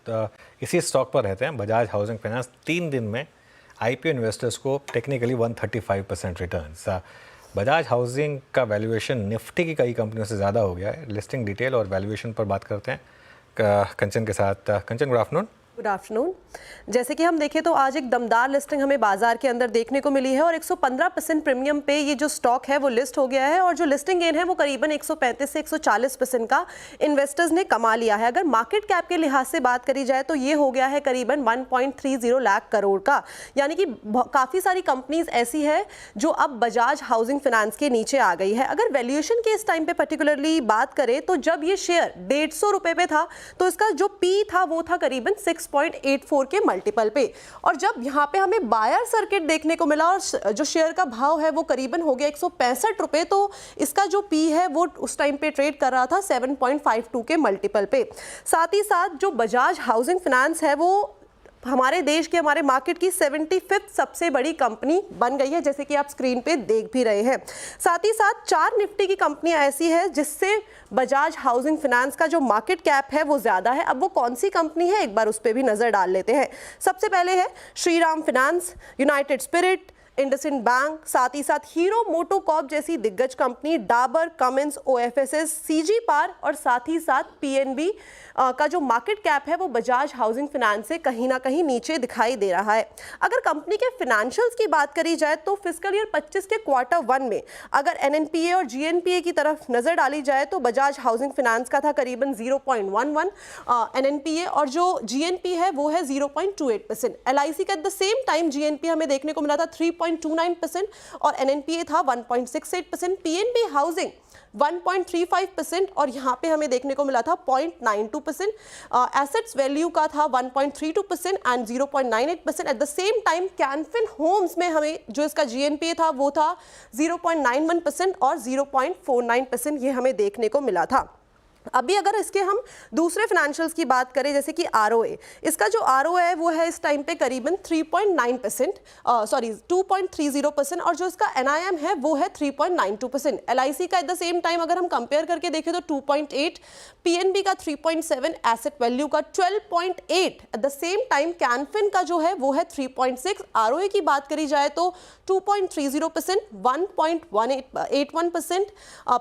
इसी स्टॉक पर रहते हैं, बजाज हाउसिंग फाइनेंस। 3 दिन में आईपीओ इन्वेस्टर्स को टेक्निकली 135% रिटर्न्स। बजाज हाउसिंग का वैल्यूएशन निफ्टी की कई कंपनियों से ज़्यादा हो गया है। लिस्टिंग डिटेल और वैल्यूएशन पर बात करते हैं कंचन के साथ। कंचन, गुड आफ्टरनून। Good afternoon. जैसे कि हम देखें तो आज एक दमदार लिस्टिंग हमें बाजार के अंदर देखने को मिली है और 115% प्रीमियम पे ये जो स्टॉक है वो लिस्ट हो गया है और जो लिस्टिंग गेन है वो करीबन 135 से 140% का इन्वेस्टर्स ने कमा लिया है। अगर मार्केट कैप के लिहाज से बात करी जाए तो ये हो गया है करीबन 1.30 लाख करोड़ का, यानी कि काफ़ी सारी कंपनीज ऐसी है जो अब बजाज हाउसिंग फाइनेंस के नीचे आ गई है। अगर वैल्यूएशन के इस टाइम पे पर्टिकुलरली बात करें तो जब ये शेयर 150 रुपये पे था तो इसका जो पी था वो था करीबन 6.84 के मल्टीपल पे, और जब यहाँ पे हमें बायर सर्किट देखने को मिला और जो शेयर का भाव है वो करीबन हो गया 165 रुपये, तो इसका जो पी है वो उस टाइम पे ट्रेड कर रहा था 7.52 के मल्टीपल पे। साथ ही साथ जो बजाज हाउसिंग फाइनेंस है वो हमारे देश के, हमारे मार्केट की 75th सबसे बड़ी कंपनी बन गई है, जैसे कि आप स्क्रीन पे देख भी रहे हैं। साथ ही साथ 4 निफ्टी की कंपनियां ऐसी है जिससे बजाज हाउसिंग फाइनेंस का जो मार्केट कैप है वो ज़्यादा है। अब वो कौन सी कंपनी है एक बार उस पर भी नज़र डाल लेते हैं। सबसे पहले है Shriram finance, United Spirit, IndusInd bank, साथ ही साथ हीरो मोटोकॉर्प जैसी दिग्गज company, Dabur, Cummins, OFSS, CG Power और साथ ही साथ पीएनबी का जो मार्केट कैप है वो बजाज हाउसिंग फाइनेंस से कहीं ना कहीं नीचे दिखाई दे रहा है। अगर कंपनी के फिनेंशियल्स की बात करी जाए तो फिस्कल ईयर 25 के Q1 में अगर एनएनपीए और जीएनपीए की तरफ नजर डाली जाए तो बजाज हाउसिंग फाइनेंस का था करीबन 0.11 एनएनपीए और जो जीएनपी है वो है 0.28%। एलआईसी का eight the same time GNP हमें देखने को मिला था 3.29% और एनएनपीए था 1.68%। पीएनबी हाउसिंग 1.35% और यहाँ पे हमें देखने को मिला था 0.92%। एसेट्स वैल्यू का था 1.32% and 0.98%। At the same time Canfin Homes में हमें जो इसका जीएनपीए था वो था 0.91% और 0.49% ये हमें देखने को मिला था। अभी अगर इसके हम दूसरे फाइनेंशियल्स की बात करें जैसे कि आरओए, इसका जो आरओए है वो है इस टाइम पे करीबन 2.30% और जो इसका एनआईएम है वो है 3.92%। एलआईसी का एट द सेम टाइम अगर हम कंपेयर करके देखें तो 2.8, पीएनबी का 3.7, एसेट वैल्यू का 12.8। At the same time Canfin का जो है वो है 3.6। आरओए की बात करी जाए तो 2.30%, 1.81%,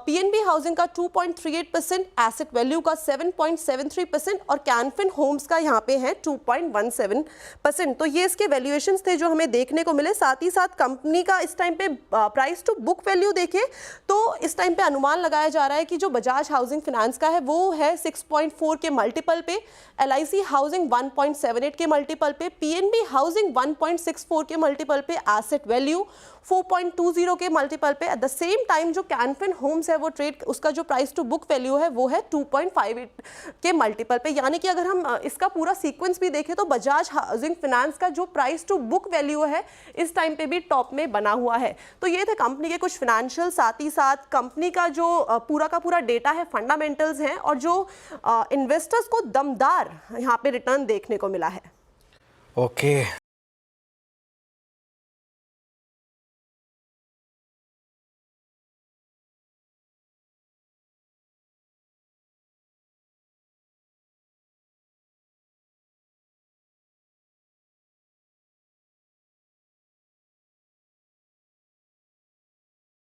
पीएनबी हाउसिंग का 2.38%, एसेट वैल्यू का 7.73% और कैनफिन होम्स का यहाँ पे है 2.17%। तो ये इसके वैल्यूएशंस थे जो हमें देखने को मिले। साथ ही साथ कंपनी का इस टाइम पे प्राइस टू बुक वैल्यू देखें तो इस टाइम पे अनुमान लगाया जा रहा है कि जो बजाज हाउसिंग फाइनेंस का है वो है 6.4 के मल्टीपल पे, एलआईसी हाउसिंग 1.78 के मल्टीपल पे, पीएनबी हाउसिंग 1.64 के मल्टीपल पे, एसेट वैल्यू 4.20 के मल्टीपल पे। एट द सेम टाइम जो कैनफिन होम्स है वो ट्रेड, उसका जो प्राइस टू बुक वैल्यू है वो है 2.58 के मल्टीपल पे। यानी कि अगर हम इसका पूरा सीक्वेंस भी देखें तो बजाज हाउसिंग फाइनेंस का जो प्राइस टू बुक वैल्यू है इस टाइम पे भी टॉप में बना हुआ है। तो ये थे कंपनी के कुछ फाइनेंशियल, साथ ही साथ कंपनी का जो पूरा का पूरा डेटा है, फंडामेंटल्स हैं और जो इन्वेस्टर्स को दमदार यहाँ पे रिटर्न देखने को मिला है। ओके।